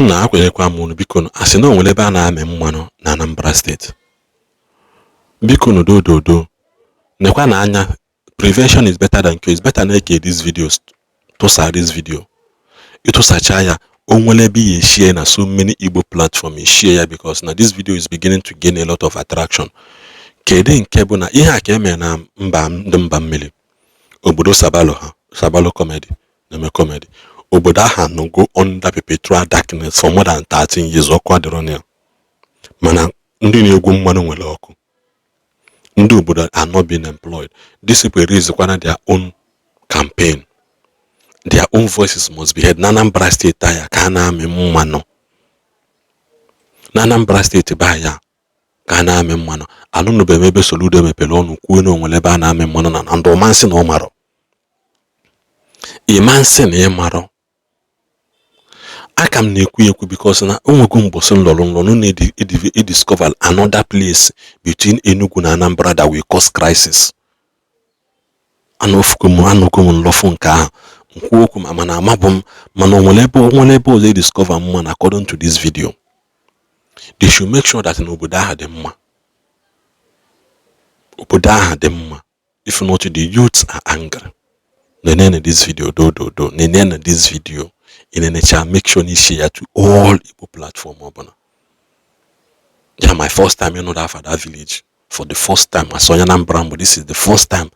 na akwenyekwa m unu biko asị na onwere ebe a na-amị mmanụ na Anambra State. Biko dododo nekwa na anya, prevention is better than cure. It's better na eke these videos to this video. Ito sacha ya onwere ebe ye share na so many Igbo platform share ya, because now this video is beginning to gain a lot of attraction. Kede nke bụ na ihe a ka eme na mba mmiri. Obodo Sabalo comedy, na comedy. Obodo aha no go under perpetual darkness for more than 13 years ọkụ adịrọ ya. Mana ndị na-egwu mmanụ nwere ọkụ. Ndị obodo are not being employed. This people raise their own campaign. Their own voices must be heard. Anambra State ya ka na-amị mmanụ. Anambra State ba ya ka na-amị mmanụ. Anụnụbe ebe Soludo mepere ọnụ kwuo na onwere ebe a na-amị mmanụ na ndụ ọmansị na ọ marọ. Imansị na ị marọ. Aka m na-ekwu because na onwego mbosi nlọrọ na-discover another place between Enugu na Anambra that will cause crisis. Anụgo m nlọfụ nke ahụ. Nkwu okwu mana amabụ m mana onwere ebe ọzọ discover mma according to this video. They should make sure that n'obodo ahụ dị mma. Obodo ahụ dị mma. If not, the youths are angry. Nenene this video nenene this video. In a nature, make sure you share to all Igbo platform. Yeah, my first time that for that village. For the first time, I saw Anambra, but this is the first time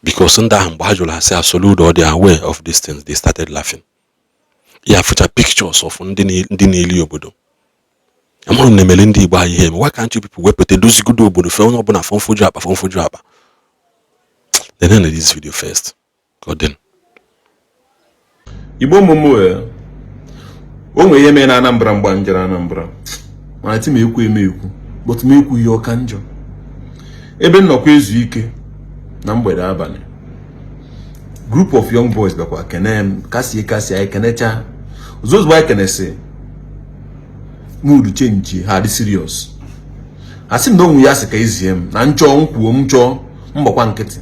because in that Mbajula say absolute or they are aware of these things, they started laughing. Yeah, future pictures of Ndini Obodo. I'm on the Melindi by him. Why can't you people wait to those good Obodo phone open a phone for job? Then end this video first. God then. Igbo momo onwe ihe mee na Anambra mgba njere Anambra mana ti ekwu but me ekwu ihe ọka njọ ebe nnọkwa ezu ike na mgbede abalị group of young boys bakwa kenem kasi anyị kenecha ozozugbo anyị kenese mood change ha dị serious asị m na onwe ya sị ka eziem na nchọ nkwuo m chọọ mgbakwa nkịtị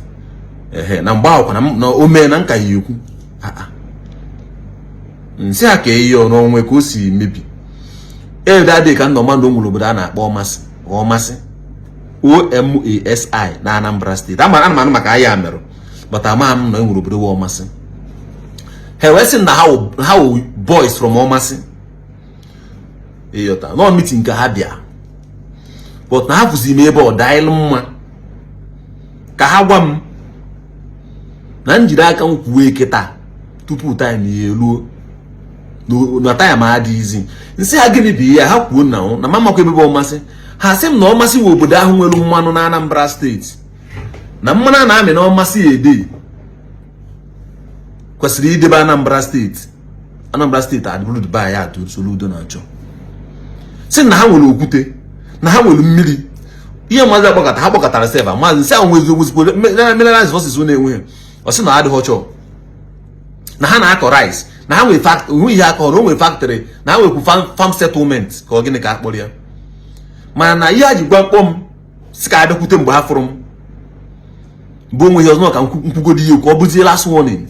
na mgba akwa na ome na nka ya ekwu nsi aka iyo n'onwe ka o si mebi dadị ka nnọọ mmadụ nwere obodo a na-akpọ ọmasị OMASI na Anambra State ana maka ahịa merụ but ama m na enwere obodo ọmasị ha wee sị na ha boys from ọmasị ịyọta no meeting ka ha bịa but na ha fụzi ime ebe ọ daịlụ mma ka ha gwa m na njide aka m kwuo kịta tupu time ya eluo na time adịghịzi nsị ha gịnị bụ ihe ha kwuo na mama kwa ebe ọmasị ha sị m na ọmasị nwe obodo ahụ nwere mmanụ na Anambra State na mmanụ na-amị na ọmasị ede kwesịrị idebe Anambra State adịbụrụ dịba ya atụ Soludo na-achọ sị na ha nwere okwute na ha nwere mmiri ihe maazị ha gbakọtara seva maazị nsị ahụ nwezigbo mineral resources na-enweghị ọ sị na adịghị ọchọ na ha na-akọ rice na ha nwere ihe akọrọ o nwere factory na ha nwekwu farm settlement ka ọ gịnị ka akpọrọ ya mana na ihe a ji gwa mkpọm si ka abịakwute mgbe ha fụrụ m bụ onwe ihe ọzọ ka nkwugodi ihe ka ọ bụzie last warning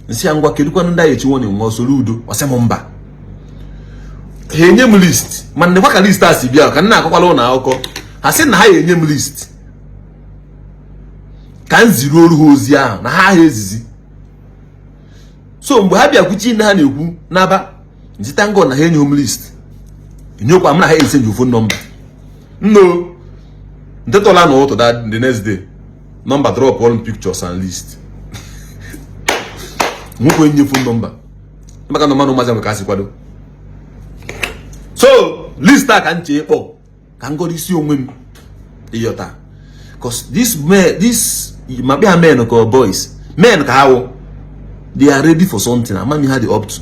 nsị ya ngwa kedukwanụ ndị echi warning nwa Soludo ọsị m mba ha enye m list mana nekwa ka list a si bịa ka nna akọkwala ụlọ akụkọ ha sị na ha enye m list ka m ziri oru ha ozi ahụ na ha ezizi so mgbe ha bịakwuchi na ha na-ekwu n'aba nzita ngo na ha enye home list enyekwa m na ha esenji phone number no ntetola no to that the next day number drop all pictures and list nwekwe enye phone number maka na mmanụ mazi ka asị kwado so list a ka nche ekpo ka ngori isi onwe m iyota cause this mabia men or boys men ka hawo they are ready for something. Amami had the up to.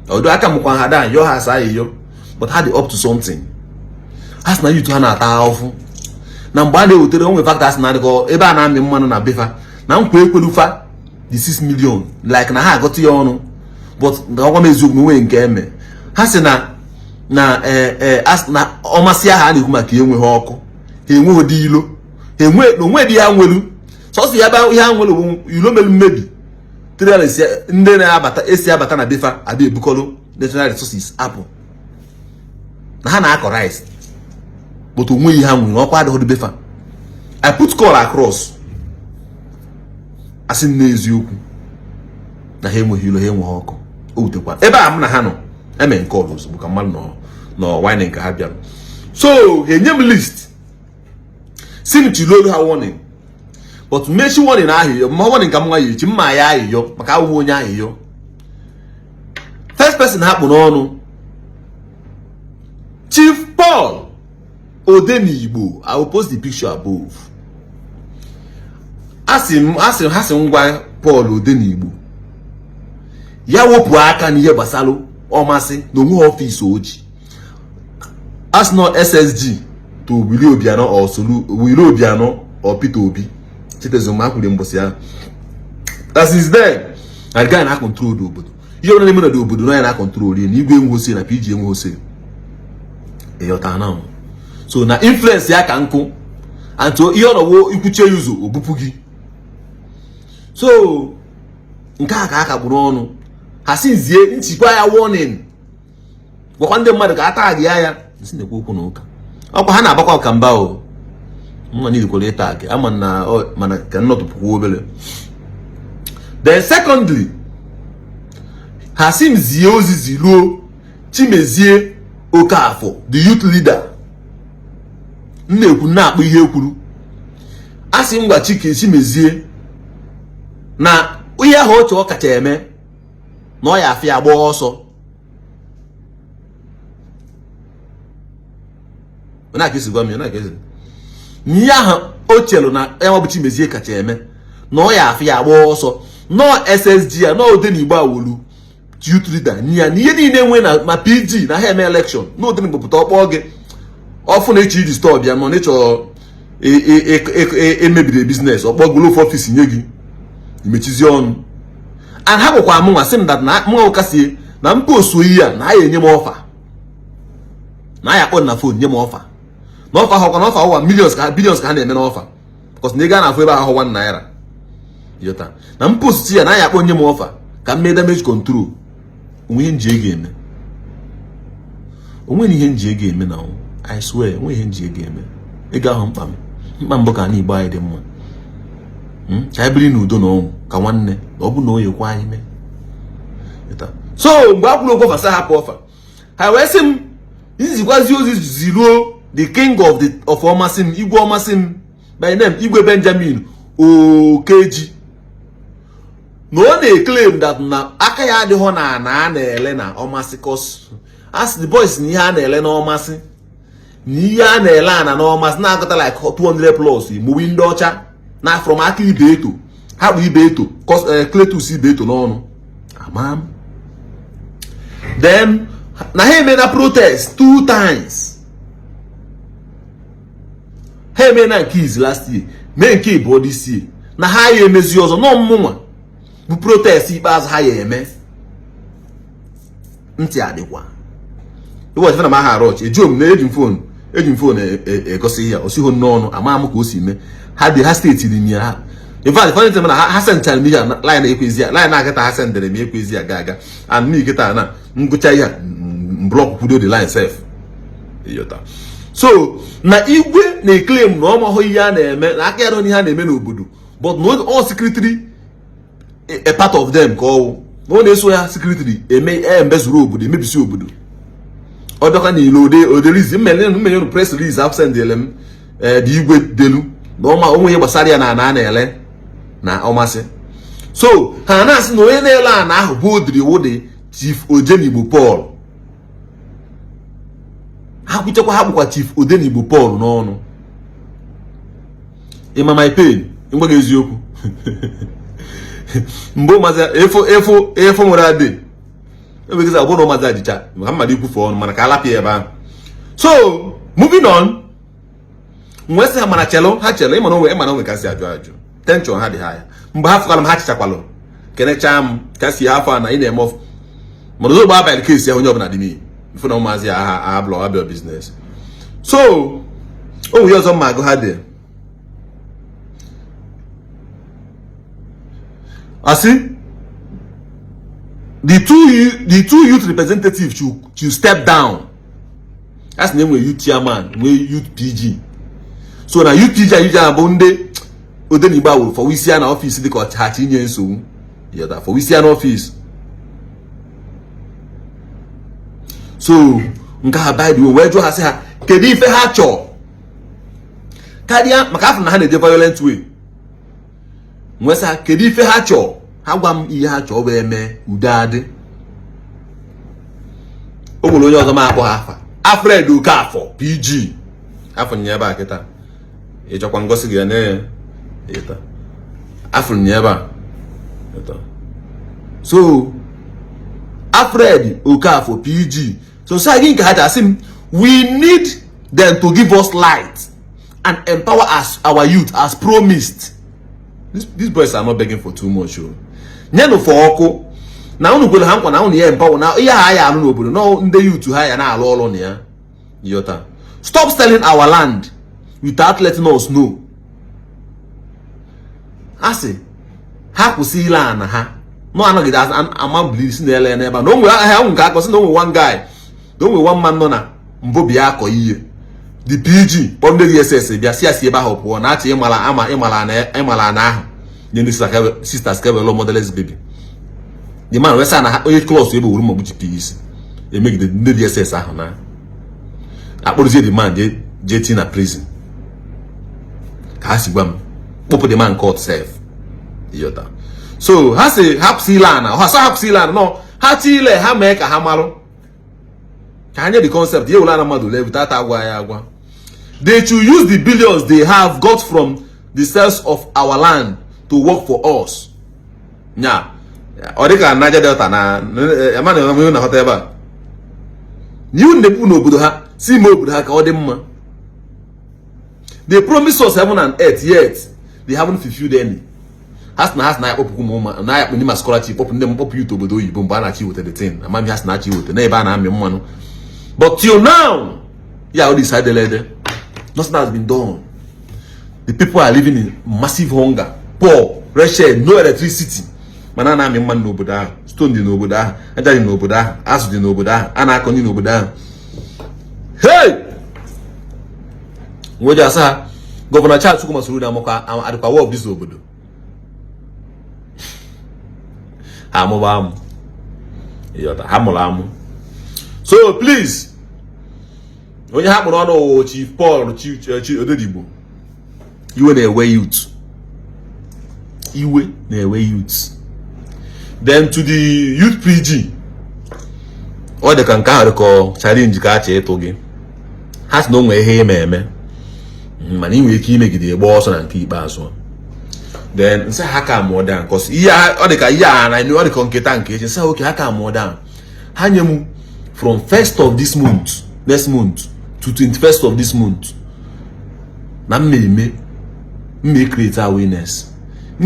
Although I come with Hadan, your house, but had the up to something. As now you to Hana Tao. Now, Bande will tell you fact as Nadigo, Eba and Mamma na Befa. Now, Quakelufa, the 6 million, like Naha got your own. But the woman is doing game. Hasena as na Omasia Hanimaki with Hawk. He won't deal. He went no way the young will. So see about young will you know maybe. trailers ndị na-abata esi abata na befa abịa ebukọrọ natural resources apụ na ha na-akọ rice but onweghị ha nwere ọkwa adịghị befa. I put call across asị n'eziokwu na ha enweghị ilo, ha enweghị ọkụ. O wutekwa ebe a m na ha nọ eme nke ọrụ ozugbo ka mmadụ nọ whining ka ha bịara. So ha enye m list si m chilolu ha warning, but mechi warning ahịhịọ ma warning ka m nwa ya echi mma ya ahịhịọ maka awụghị onye ahịhịọ. First person ha kpụ n'ọnụ Chief Paul Odenigbo. I will post the picture above. Asị ha sị ngwa Paul Odenigbo ya wepụ aka n'ihe gbasalụ ọmasị na onwe ọfịs oji. As not SSG to Willie Obiano or Willie Obiano or Peter Obi. Chitezuma kwuru mbosi ya. That is then. And guy na control the obodo. You don't know the obodo no na control ni igwe nwose na PG nwose. Eyota na. So na influence ya ka nkụ. And so ihe ọnọwo ikwuche yuzo obupu gị. So nke aka gburu ọnụ. Ha sinzie nchikwa ya warning. Gwakwa ndị mmadụ ka ata gị ya. Nsi na-ekwu okwu n'ụka. Ọkwa ha na-agbakwa ka mba o. Mma niile kwere taa gị. Ama na mana ka nnọtụpụkwa obere. Then secondly, ha simzie ozizi ruo Chimezie Okafọ, the youth leader. Nna-ekwu na-akpọ ihe ekwuru. Asị ngwa Chimezie na ihe ahụ oche ọ kacha eme na ọ ya afịa agba ọsọ. Na kesi gwa m na kesi. Nye ahụ o chelu na enwabụ Chimezie kacha eme na ọ ya afịa agba ọsọ. No SSG no Odenigbo awolu youth leader nya na ihe niile enwe na ma PG na ha eme election no Odenigbo pụta ọkpọ gị ọfụ na echi iji store bịa nọ n'ịchọ emebiri business ọkpọ golo of office nye gị imechizi ọnụ. And ha gwakwa m nwa sị m that na mwa ụkasị na mpost oyi ya na ya enye m ọfa na ya kpọ na phone nye m ọfa na ọfa ha kwa na ọfa ụwa millions ka billions ka ha na-eme na ọfa because na ị ga na afọ ebe ahụ 1 naira yota na mpost ya na ya kpọ nye m ọfa ka m mee damage control. Onwe ihe nji ego eme, onwe ihe nji ego eme na I swear onwe ihe nji ego eme. Ego ahụ mkpa mbụ ka na Igbo anyị dị mma. Ka anyị biri n'udo na ọnwụ ka nwanne ọ bụ na o yekwa anyị mee. So mgbe akwụrụ okwu ọfa sa hapụ ọfa ha wee sị m nzikwazi ozi ziruo the king of ọmasị m igwe ọmasị m by name Igwe Benjamin Okeji na ọ na-eclaim that na aka ya adịghọ na na-ele na ọmasị cause as the boys na ihe a na-ele na ọmasị na ihe a na-ele ana na ọmasị na-agụta like 200 plus mgbe ndị ọcha na from aka ibe eto ha bụ ibe eto Cletus ibe eto n'ọnụ amam. Then na ha eme na protest 2 times. Ha eme na nke izi last year mee nke ịbụọ this year na ha ya emezi ọzọ nọ mmụnwa bụ protest ikpeazụ ha ya eme. Ntị adịkwa ụbọchị na ma ha arọch ejom na eji m phone egosi ya osiho n'ọnụ ama m ka o si mee ha dị ha steeti dị ya ha. In fact funny thing na ha sentara m ya line ekwezi ya line agata ha sendere m ekwezi ya ga and me geta na ngụcha ya block kwudo the line self yota. So na Igwe na-eclaim na ọ mahụ ihe a na-eme na aka ya ihe ha na-eme n'obodo but no all secretary a part of them ka ọ na-eso ya secretary embezuru obodo emebisi obodo. Ọ dọka na ile oderizi mmenye press release absent elem dị Igwe delu na onwe ihe gbasara ya na na-ele na ọmasị. So ha na-asị na onye na-ele ana ahụ bụ Odiri Chief Odenigbo Paul. Ha kwuchekwa ha bụkwa Chief Odenigbo Paul n'ọnụ. Ịma my pain mgbe eziokwu mgbe mazi efo nwere adị ebegiza ọbụna ụmụazị adịcha maka mmadụ ikwufe ọnụ mana ka alapịa ebe ahụ. So moving on nwee sị ha mana chelo ha chelo ịmana onwe kasị ajụ tension ha dị ha ya mgbe ha fụkara m ha chichakwalụ kenechaa m kasị ha afọ na ị na-eme ọfụ mana ozogbo abalị kesi ya onye ọbụla dị n'ihi mfụ na ụmụazị ya abịa biznes. So o nwere ọzọ mma agụ ha dị asị the two youth representatives should step down. That's the name of youth chairman, youth PG. So now youth PG and Bonde Odeniba for we see an office they got 13 years so. Yeah, for we see an office. So nka by the way do has ha kedi ife ha cho. Kadia maka na ha na dey violent way. Nwesa kedi ife ha cho. Ha gwa m ihe ha cho we eme udade. O gboro onye ọzọ ma akpọ ha afa. Alfred Okafọ PG. Afọ nyeba akita. E chọkwa ngosi gị na eta. Afọ nyeba. Eta. So Alfred Okafọ PG. So again we need them to give us light and empower us, our youth, as promised. These boys are not begging for too much. Nyano for oko. Now unu go na hankwa na unu ye empower now. Iya haya anu obodo. No nde youth haya na alo olo niya. Yota. Stop selling our land without letting us know. Asi. Ha kusi ila na ha. No anagid as am believe in the LNA. No we have one guy. Don't we one man nona mbobia ko iye. The PG ponde DSS bia sia ba hopo na ati imala na ahụ. Then this sisters kewe lo modelers baby. The man we say na onye close ebe wuru mo GPs. E make the DSS ahụ na. Akpọrọzie the man je na prison. Ka sigwam. Popo the man court self. Yota. So ha say hapsilana, ha say hapsilana no, ha chile ha make ha malu. Can you the concept? They should use the billions they have got from the sales of our land to work for us. Yeah. Orika Naija Delta na amane na hoteba. You nebu no budo see mo budo ka odemma. They promised us heaven and earth, yet they haven't fulfilled any. Has na opu kuma na ya ni scholarship opu ndem opu you to bodo yibo mba na chi with the thing. Amami has na chi with na eba na am mmanu. But till now, yeah, all decided later, nothing has been done. The people are living in massive hunger, poor, wretched, no electricity. Manana me man no boda, stone di no boda, ajali no boda, asu di no boda, anakoni no boda. Hey! Ngoja sa Governor Charles Sukuma Suluda moka adikwa wo this obodo. Hamobam. Yota hamolamu. So please, when you have on Chief Paul, Chief Odedibo, you will away youth. You will away youth. Then to the youth PG, or the Kanka challenge Kache Togi has no way hey meme. Mani we keep make the boss and keep as one. Then say haka more down because yeah, or the Kaya and I know the Conketan case. Say okay, haka more down. Hanyemu. From 1st of this month, next month, to 21st of this month, na me create awareness.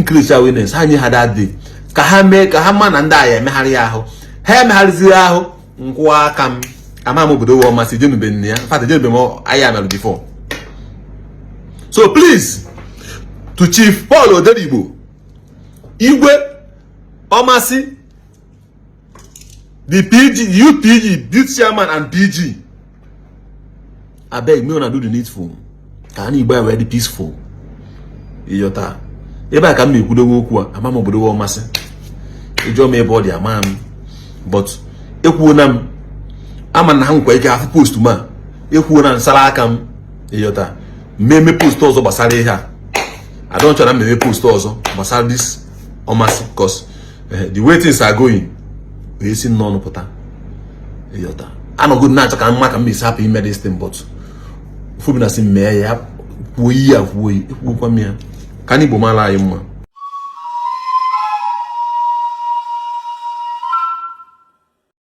Create awareness. How you had that day? Kaha man and I me hari aho. He me hari zi aho. Nkwa kam. Ama mo bodo wo ma se jenu be nia. In fact, jenu be mo aya me before. So please, to Chief Paul Odedibo, Igwe, Omasi, the PG, UPG, youth chairman and PG. I beg me wanna do the needful. Can you buy already peaceful? Iyota. Eba ka me kudo woku a amamo bodo wo mase. Ejo me body amam. But ekwu nam ama na hankwa ike afu post ma. Ekwu na nsala akam. Iyota. Me post ozo basara ihe a. I don't try to me post ozo basara this omasi because the way things are going. We see none pota. Yota. I no good na chaka mma ka me happy me this thing but fu bi na si me ya wo kwa me. Kani bo mala yimma.